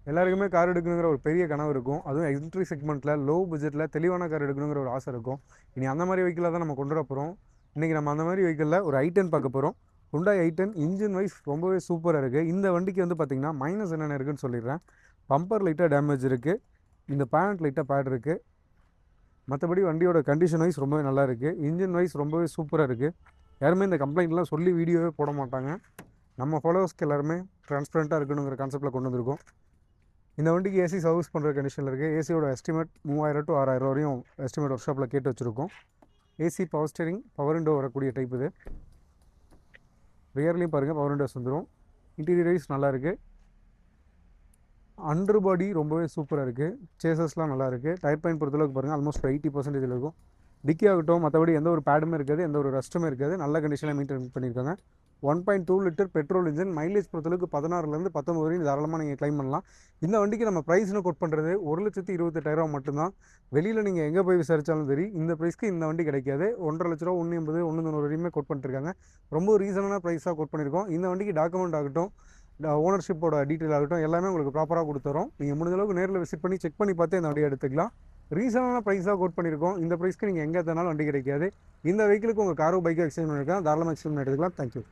எல்லாருக்குமே கார் எடுக்கணுங்கிற ஒரு பெரிய கனவு இருக்கும். அதுவும் என்ட்ரி செக்மெண்ட்டில் லோ பட்ஜெட்டில் தெளிவான கார் எடுக்கணுங்கிற ஒரு ஆசை இருக்கும். இனி அந்த மாதிரி வெஹிக்கிளாக தான் நம்ம கொண்டு வர போகிறோம். இன்றைக்கி நம்ம அந்த மாதிரி வெஹிக்கிளில் ஒரு i10 பார்க்க போகிறோம். Hyundai i10 இன்ஜின் வைஸ் ரொம்பவே சூப்பராக இருக்குது. இந்த வண்டிக்கு வந்து பார்த்திங்கன்னா மைனஸ் என்னென்ன இருக்குதுன்னு சொல்லிடுறேன். பம்பர் லைட்டாக டேமேஜ் இருக்குது. இந்த பேனட் லைட்டாக பேட் இருக்குது. மற்றபடி வண்டியோட கண்டிஷன் வைஸ் ரொம்பவே நல்லா இருக்குது. இன்ஜின் வைஸ் ரொம்பவே சூப்பராக இருக்குது. யாருமே இந்த கம்ப்ளைண்ட்லாம் சொல்லி வீடியோவே போட மாட்டாங்க. நம்ம ஃபாலோவர்ஸ்க்கு எல்லாருமே ட்ரான்ஸ்பரண்ட்டாக இருக்கணுங்கிற கான்செப்ட்டில் கொண்டு வந்திருக்கோம். இந்த வண்டிக்கு ஏசி சர்வீஸ் பண்ணுற கண்டிஷனில் இருக்குது. ஏசியோட எஸ்டிமேட் 3000 to 6000 வரையும் எஸ்டிமேட் ஒர்க் ஷாப்பில் கேட்டு வச்சுருக்கோம். AC power steering, power window வரக்கூடிய டைப் இது. ரியர்லையும் பாருங்கள் பவர் விண்டோஸ் வந்துடும். இன்டீரியர் வைஸ் நல்லா இருக்குது. அண்டர் பாடி ரொம்பவே சூப்பராக இருக்குது. சேசஸ்லாம் நல்லா இருக்குது. டயர் பாயிண்ட் பொறுத்தளவுக்கு பாருங்கள் ஆல்மோஸ்ட் 80% இருக்கும். டிக்கி ஆகட்டும் மற்றபடி எந்த ஒரு பேடுமே இருக்காது, எந்த ஒரு ரஸ்ட்டுமே இருக்காது. நல்ல கண்டிஷனில் மெயின்டைன் பண்ணியிருக்காங்க. 1.2 லிட்டர் பெட்ரோல் இன்ஜின். மைலேஜ் பொறுத்தளவுக்கு 16லேருந்து 19 வரையும் தாராளமாக நீங்கள் கிளைம் பண்ணலாம். இந்த வண்டிக்கு நம்ம ப்ரைஸ்னு கோட் பண்ணுறது 1,28,000 மட்டும்தான். வெளியில் நீங்கள் எங்கே போய் விசாரித்தாலும் சரி இந்த ப்ரைஸ்க்கு இந்த வண்டி கிடைக்காது. 1,50,000 1,80,000 1,90 வரையுமே கோட் பண்ணிட்டுருக்காங்க. ரொம்ப ரீசனான ப்ரைஸாக கோட் பண்ணியிருக்கோம். இந்த வண்டிக்கு டாக்குமெண்ட் ஆகட்டும், ஓனர்ஷிப்போட டீட்டெயில் ஆகட்டும் எல்லாமே உங்களுக்கு ப்ராப்பராக கொடுத்துறோம். நீங்கள் முடிஞ்ச அளவுக்கு நேரில் விசிட் பண்ணி செக் பண்ணி பார்த்து இந்த வண்டியை எடுத்துக்கலாம். ரீசனான ப்ரைஸாக கோட் பண்ணியிருக்கோம். இந்த ப்ரைஸ்க்கு நீங்கள் எங்கே எடுத்தாலும் வண்டி கிடைக்காது. இந்த வெஹிக்கிளுக்கு உங்கள் காரோ பைக்கோ எக்ஸ்சேஞ்ச் பண்ணியிருக்கோம். தாராளமாக எக்ஸ்சேஞ்ச் பண்ணி எடுத்துக்கலாம். தேங்க்யூ.